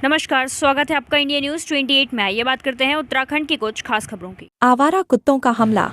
नमस्कार, स्वागत है आपका इंडिया न्यूज 28 में। ये बात करते हैं उत्तराखंड की कुछ खास खबरों की। आवारा कुत्तों का हमला।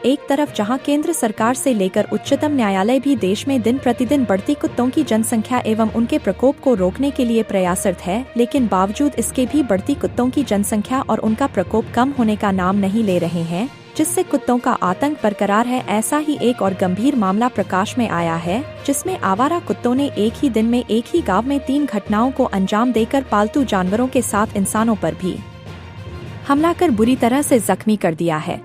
एक तरफ जहां केंद्र सरकार से लेकर उच्चतम न्यायालय भी देश में दिन प्रतिदिन बढ़ती कुत्तों की जनसंख्या एवं उनके प्रकोप को रोकने के लिए प्रयासरत है, लेकिन बावजूद इसके भी बढ़ती कुत्तों की जनसंख्या और उनका प्रकोप कम होने का नाम नहीं ले रहे हैं, जिससे कुत्तों का आतंक बरकरार है। ऐसा ही एक और गंभीर मामला प्रकाश में आया है, जिसमें आवारा कुत्तों ने एक ही दिन में एक ही गांव में 3 घटनाओं को अंजाम देकर पालतू जानवरों के साथ इंसानों पर भी हमला कर बुरी तरह से जख्मी कर दिया है।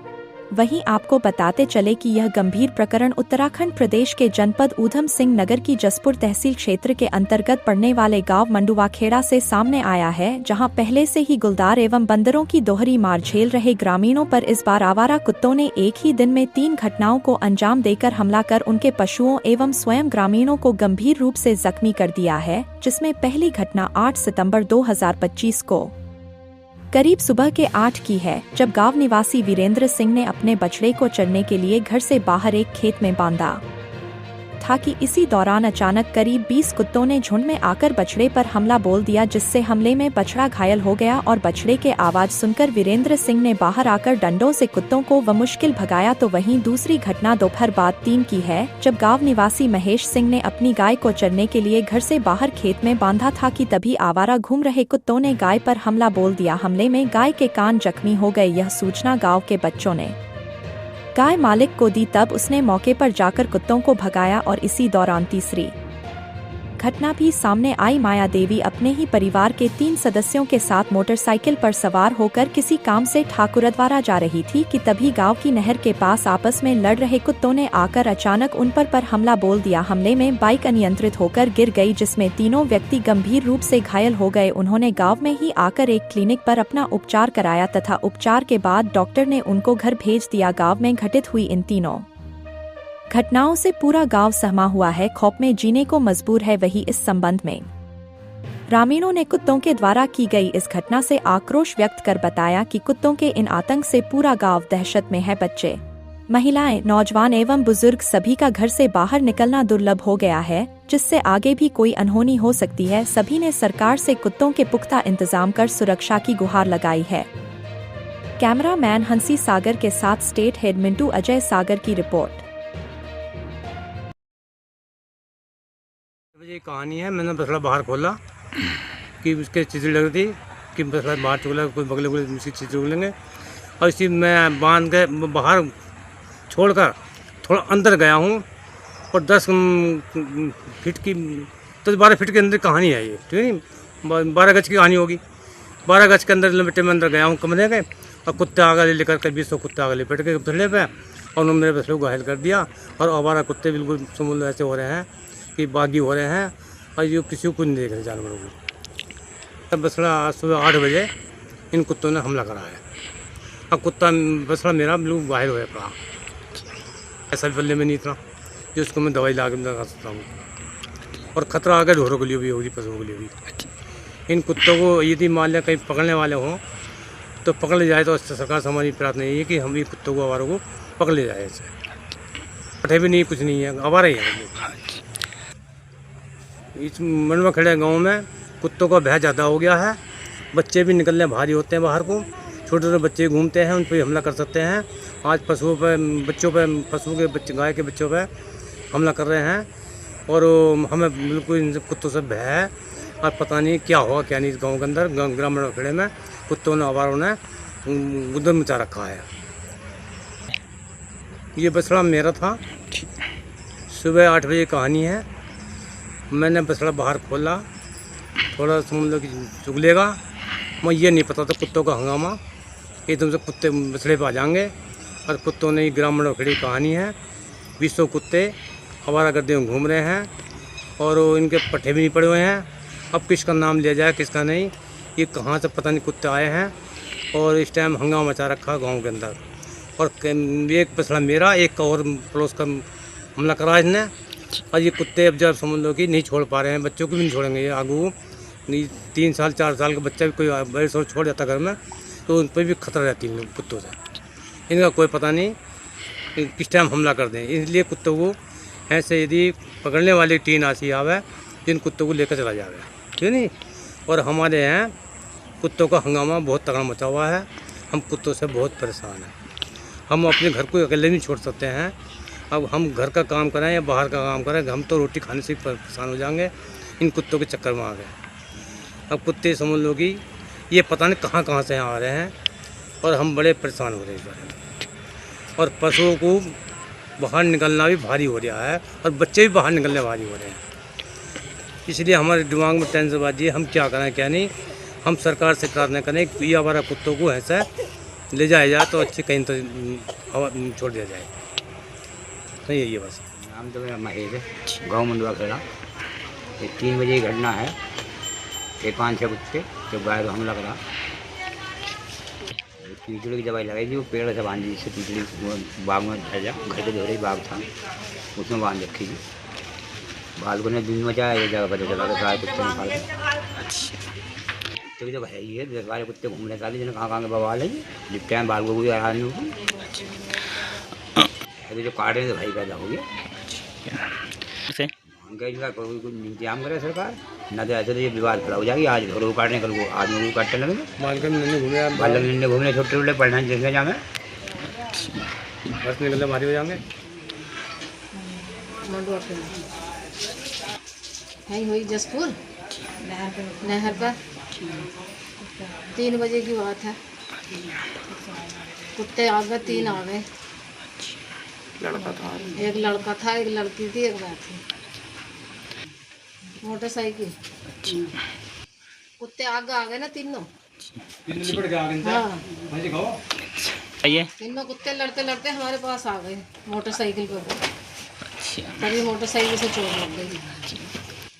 वहीं आपको बताते चले कि यह गंभीर प्रकरण उत्तराखंड प्रदेश के जनपद ऊधम सिंह नगर की जसपुर तहसील क्षेत्र के अंतर्गत पड़ने वाले गांव मंडुवाखेड़ा से सामने आया है, जहां पहले से ही गुलदार एवं बंदरों की दोहरी मार झेल रहे ग्रामीणों पर इस बार आवारा कुत्तों ने एक ही दिन में 3 घटनाओं को अंजाम देकर हमला कर उनके पशुओं एवं स्वयं ग्रामीणों को गंभीर रूप से जख्मी कर दिया है, जिसमें पहली घटना 8 सितंबर 2025 को करीब सुबह के 8 की है, जब गांव निवासी वीरेंद्र सिंह ने अपने बछड़े को चरने के लिए घर से बाहर एक खेत में बांधा था कि इसी दौरान अचानक करीब 20 कुत्तों ने झुंड में आकर बछड़े पर हमला बोल दिया, जिससे हमले में बछड़ा घायल हो गया और बछड़े के आवाज सुनकर वीरेंद्र सिंह ने बाहर आकर डंडों से कुत्तों को मुश्किल भगाया। तो वहीं दूसरी घटना दोपहर बाद 3 की है, जब गांव निवासी महेश सिंह ने अपनी गाय को चरने के लिए घर से बाहर खेत में बांधा था कि तभी आवारा घूम रहे कुत्तों ने गाय पर हमला बोल दिया। हमले में गाय के कान जख्मी हो गए। यह सूचना गाँव के बच्चों ने गाय मालिक को दी, तब उसने मौके पर जाकर कुत्तों को भगाया और इसी दौरान तीसरी घटना भी सामने आई। माया देवी अपने ही परिवार के 3 सदस्यों के साथ मोटरसाइकिल पर सवार होकर किसी काम से ठाकुरद्वारा जा रही थी कि तभी गांव की नहर के पास आपस में लड़ रहे कुत्तों ने आकर अचानक उन पर हमला बोल दिया। हमले में बाइक अनियंत्रित होकर गिर गई, जिसमें तीनों व्यक्ति गंभीर रूप से घायल हो गए। उन्होंने गाँव में ही आकर एक क्लिनिक पर अपना उपचार कराया तथा उपचार के बाद डॉक्टर ने उनको घर भेज दिया। गाँव में घटित हुई इन तीनों घटनाओं से पूरा गांव सहमा हुआ है, खौफ में जीने को मजबूर है। वही इस संबंध में ग्रामीणों ने कुत्तों के द्वारा की गई इस घटना से आक्रोश व्यक्त कर बताया कि कुत्तों के इन आतंक से पूरा गांव दहशत में है। बच्चे, महिलाएं, नौजवान एवं बुजुर्ग सभी का घर से बाहर निकलना दुर्लभ हो गया है, जिससे आगे भी कोई अनहोनी हो सकती है। सभी ने सरकार से कुत्तों के पुख्ता इंतजाम कर सुरक्षा की गुहार लगाई है। कैमरामैन हंसी सागर के साथ स्टेट हेड मिंटू अजय सागर की रिपोर्ट। ये कहानी है, मैंने बछड़ा बाहर खोला कि उसके चीज़ें लग रही थी कि बछड़ा बाहर चुगला, कोई बगले बगले उसकी चीज़ चुगलेंगे, और इसी मैं बांध के बाहर छोड़कर थोड़ा अंदर गया हूँ और 10 फीट की 12 फीट के अंदर कहानी है ये, ठीक है। 12 गज की कहानी होगी। 12 गज के अंदर लिमिटे में अंदर गया हूँ कमरे के, और कुत्ते आगे लेकर के 20 कुत्ते आगे लिपट के बछड़े पे, और उन्होंने मेरे बछड़े को घायल कर दिया। और आवारा कुत्ते बिल्कुल समूल ऐसे हो रहे हैं कि बागी हो रहे हैं, और ये किसी को नहीं देख रहे जानवरों को। तब बछड़ा सुबह 8 बजे इन कुत्तों ने हमला करा है। अब कुत्ता बछड़ा मेरा बिल्कुल घायल हो पड़ा, ऐसा भी बल्ले में नहीं था जो उसको मैं दवाई ला के लगा सकता हूँ। और खतरा आ गया ढोरों के लिए भी होगी, पशुओं के लिए भी। इन कुत्तों को यदि मान लिया कहीं पकड़ने वाले हों तो पकड़ ले जाए, तो सरकार से हमारी प्रार्थना यही है कि हम ये कुत्तों को, आवारों को पकड़ ले जाए। ऐसे पठे भी नहीं, कुछ नहीं है, आवारा ही है। इस मंडुवाखेड़ा गांव में कुत्तों का भय ज़्यादा हो गया है। बच्चे भी निकलने भारी होते हैं बाहर को, छोटे छोटे बच्चे घूमते हैं, उन पर हमला कर सकते हैं। आज पशुओं पर, बच्चों पर, पशुओं के बच्चे, गाय के बच्चों पर हमला कर रहे हैं, और हमें बिल्कुल इन कुत्तों से भय है। और पता नहीं क्या होगा क्या नहीं। इस गाँव के अंदर ग्राम मंडुवाखेड़े में कुत्तों ने, आवारों ने गुदर मचा रखा है। ये बछड़ा मेरा था, सुबह 8 बजे कहानी है। मैंने बछड़ा बाहर खोला, थोड़ा समझ लो कि चुगलेगा, मैं ये नहीं पता था कुत्तों का हंगामा, एकदम से कुत्ते बछड़े पे आ जाएंगे। और कुत्तों ने ग्राम मंडुवाखेड़ी कहानी है, 20 कुत्ते आवारा गर्दी में घूम रहे हैं, और इनके पट्टे भी नहीं पड़े हुए हैं। अब किसका नाम लिया जाए किसका नहीं, ये कहाँ से पता नहीं कुत्ते आए हैं, और इस टाइम हंगामा मचा रखा गाँव के अंदर। और एक बछड़ा मेरा, एक और पड़ोस का हमला करा इसने। और ये कुत्ते अब जब समझ लो कि नहीं छोड़ पा रहे हैं, बच्चों को भी नहीं छोड़ेंगे। ये आगू नहीं, 3 साल 4 साल का बच्चा भी कोई बड़े से छोड़ जाता घर में, तो उन पर भी खतरा रहती है कुत्तों से। इनका कोई पता नहीं किस टाइम हमला कर दें, इसलिए कुत्तों को ऐसे यदि पकड़ने वाली टीन आसी आवे, जिन कुत्तों को लेकर चला जाए, ठीक है नहीं। और हमारे यहाँ कुत्तों का हंगामा बहुत तगड़ा मचा हुआ है। हम कुत्तों से बहुत परेशान हैं। हम अपने घर को अकेले नहीं छोड़ सकते हैं। अब हम घर का काम करें या बाहर का काम करें, हम तो रोटी खाने से ही परेशान हो जाएंगे इन कुत्तों के चक्कर में आ गए। अब कुत्ते समझ लो कि ये पता नहीं कहाँ कहाँ से आ रहे हैं और हम बड़े परेशान हो रहे हैं इस बारे में। और पशुओं को बाहर निकलना भी भारी हो रहा है और बच्चे भी बाहर निकलने भारी हो रहे हैं। इसलिए हमारे दिमाग में टेंशनबाजी है, हम क्या करें क्या नहीं। हम सरकार से प्रार्थना करें कि ये हमारा कुत्तों को ऐसा ले जाया जाए तो अच्छी कहीं तो हवा छोड़ दिया जाए। तो यही है बस। नाम तो मेरा महेश है, गाँव मंडवा खेड़ा। ये 3 बजे की घटना है। ये 5-6 कुत्ते जो गाय को हमला करा, कीचड़ की दवाई लगाई थी, वो पेड़ से बांधी, जिससे कीचड़ी बाग में भेजा। घर के दोहरे बाग था, उसमें बांध रखी थी। बालकों ने दिन मचाया, ये जगह पता चला तो गाय कुत्ते निकाल के। कुत्ते की तो है ही है, 10-12 कुत्ते घूम रहे साले, जिन्हें कहाँ के बवाल है। जितने हैं बालकों को भी आराम नहीं होगा। अभी जो काट रहे हैं तो भाई पैदा हो गया। इनका कोई इंतजाम करे सरकार, ना तो ऐसे तो ये विवाद खड़ा हो जाएगी। आज घरों काटने, कल को आदमी को काटने लगेंगे। बालक नन्हे घूमने, छोटे छोटे पढ़ने देखने जाएंगे, बस निकलने भारी हो जाएंगे। यहीं हुई जसपुर नहर पर 3 बजे की बात है। कुत्ते आ गए, 3 आ गए। एक लड़का था, एक लड़की थी, एक मैं थी। मोटरसाइकिल कुत्ते आगे आ गए ना तीनों। हाँ, तीनों कुत्ते लड़ते लड़ते हमारे पास आ गए मोटरसाइकिल पर। तभी मोटरसाइकिल से चोट लग गई।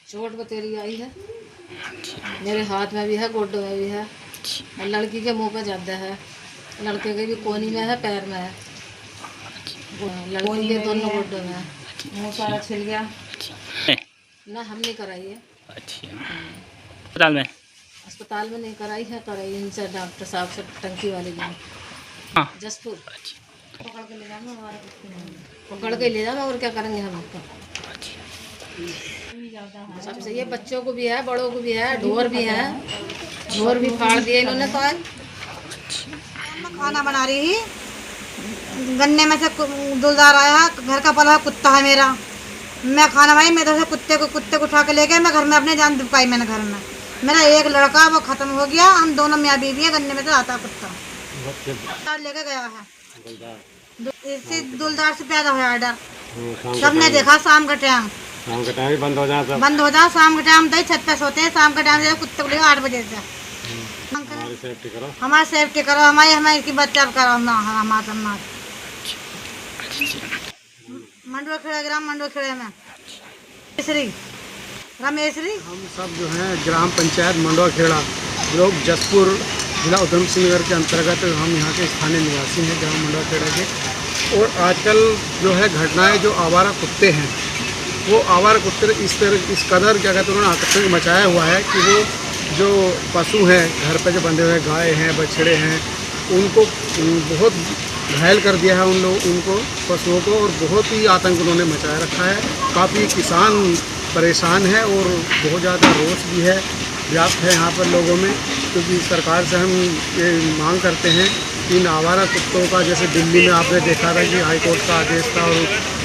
चोट बतेरी आई है, मेरे हाथ में भी है, गोड्डों में भी है, और लड़की के मुंह पे ज़्यादा है, लड़के के भी कोनी में है, पैर में है, लड़की के दोनों गोड्डों में है। मुँह सारा छिल गया। ना हम नहीं कराई है। अस्पताल में? अस्पताल में नहीं कराई है, कराई इनसे डॉक्टर साहब से, टंकी वाले दिन। हाँ। जसपुर पकड़ के ले जाना, पकड़ के ले जाना, और क्या करेंगे हम आपका। सबसे ये बच्चों को भी है, बड़ों को भी है, ढोर भी है, ढोर भी फाड़ दिए इन्होंने। तो आज मैं खाना बना रही थी, गन्ने में से दुलदार आया, घर का पला कुत्ता है मेरा। मैं खाना बनाई, मैं तो से कुत्ते को उठा के ले गए। मैं घर में अपने जान दुबकाई, मैंने घर में। मेरा एक लड़का वो खत्म हो गया। हम दोनों मियाँ बीवी है। गन्ने में से आता कुत्ता लेके गया है, इसी दुलदार से पैदा हुआ डर। सबने देखा शाम के टाइम बंद हो जाए। शाम के टाइम तो छत पे सोते हैं, शाम के टाइम कुत्ते को ले 8 बजे से। हमारी सेफ्टी करो, हमारी की बच्चा करो ना, हमारे मंडवा खेड़ा, ग्राम मंडवा खेड़े में रमेशरी। हम सब जो हैं ग्राम पंचायत मंडवा खेड़ा, ब्लॉक जसपुर, जिला उधम सिंह नगर के अंतर्गत हम यहाँ के स्थानीय निवासी हैं ग्राम मंडवा खेड़ा के। और आजकल जो है घटनाएं, जो आवारा कुत्ते हैं, वो आवारा कुत्ते इस कदर क्या कहते हैं, उन्होंने आतंक मचाया हुआ है कि वो जो पशु हैं घर पे जो बंधे हुए गाय हैं, बछड़े हैं, उनको बहुत घायल कर दिया है उनको पशुओं को, और बहुत ही आतंक उन्होंने मचाया रखा है। काफ़ी किसान परेशान है और बहुत ज़्यादा रोष भी है, व्याप्त है यहाँ पर लोगों में। क्योंकि सरकार से हम ये मांग करते हैं कि इन आवारा कुत्तों का, जैसे दिल्ली में आपने देखा था कि हाई कोर्ट का आदेश था और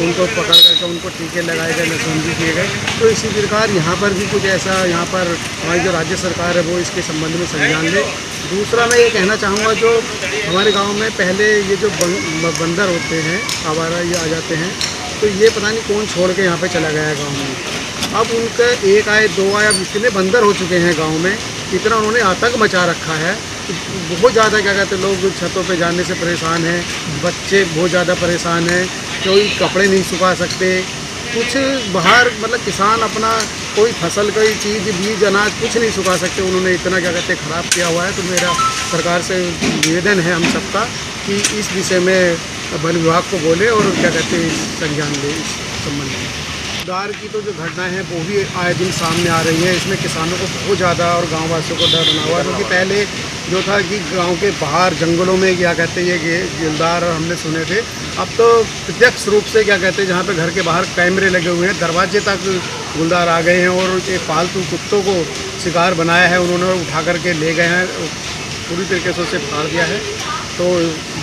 उनको पकड़ करके उनको टीके लगाए गए, नसबंदी किए गए, तो इसी प्रकार यहाँ पर भी कुछ ऐसा, यहाँ पर हमारी जो राज्य सरकार है वो इसके संबंध में संज्ञान ले। दूसरा मैं ये कहना चाहूँगा, जो हमारे गांव में पहले ये जो बंदर होते हैं, आवारा ये आ जाते हैं, तो ये पता नहीं कौन छोड़ के यहाँ पे चला गया है गांव में। अब उनके 1 आए 2 आए, अब इतने बंदर हो चुके हैं गांव में, इतना उन्होंने आतंक मचा रखा है। बहुत ज़्यादा क्या कहते हैं, लोग छतों पे जाने से परेशान हैं, बच्चे बहुत ज़्यादा परेशान हैं, कोई कपड़े नहीं सुखा सकते, कुछ बाहर मतलब किसान अपना कोई फसल, कोई चीज़, बीज, अनाज कुछ नहीं सुखा सकते। उन्होंने इतना क्या कहते हैं ख़राब किया हुआ है। तो मेरा सरकार से निवेदन है हम सबका कि इस विषय में वन विभाग को बोले और क्या कहते हैं संज्ञान ले इस संबंध में। गुलदार की तो जो घटनाएं हैं वो भी आए दिन सामने आ रही हैं। इसमें किसानों को बहुत ज़्यादा और गाँव वासियों को डर बना हुआ है, क्योंकि पहले जो था कि गांव के बाहर जंगलों में क्या कहते हैं ये गुलदार हमने सुने थे। अब तो प्रत्यक्ष रूप से क्या कहते हैं जहाँ पे घर के बाहर कैमरे लगे हुए हैं, दरवाजे तक गुलदार आ गए हैं और एक पालतू कुत्तों को शिकार बनाया है, उन्होंने उठा करके ले गए हैं, पूरी तरीके से उसे फाड़ दिया है। तो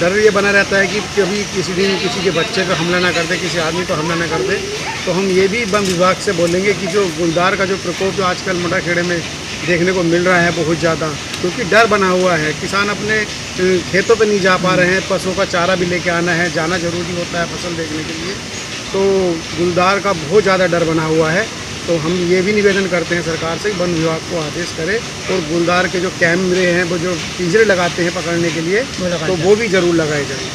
डर ये बना रहता है कि कभी किसी दिन किसी के बच्चे पर हमला ना कर दे, किसी आदमी पर हमला ना कर दे। तो हम ये भी वन विभाग से बोलेंगे कि जो गुलदार का जो प्रकोप जो आजकल मुंडाखेड़े में देखने को मिल रहा है बहुत ज़्यादा, क्योंकि डर बना हुआ है। किसान अपने खेतों पे नहीं जा पा रहे हैं, पशुओं का चारा भी लेके आना है, जाना ज़रूरी होता है फसल देखने के लिए। तो गुलदार का बहुत ज़्यादा डर बना हुआ है। तो हम ये भी निवेदन करते हैं सरकार से वन विभाग को आदेश करे और गुलदार के जो कैमरे हैं वो जो पिंजरे लगाते हैं पकड़ने के लिए, तो वो भी ज़रूर लगाए जाएँ।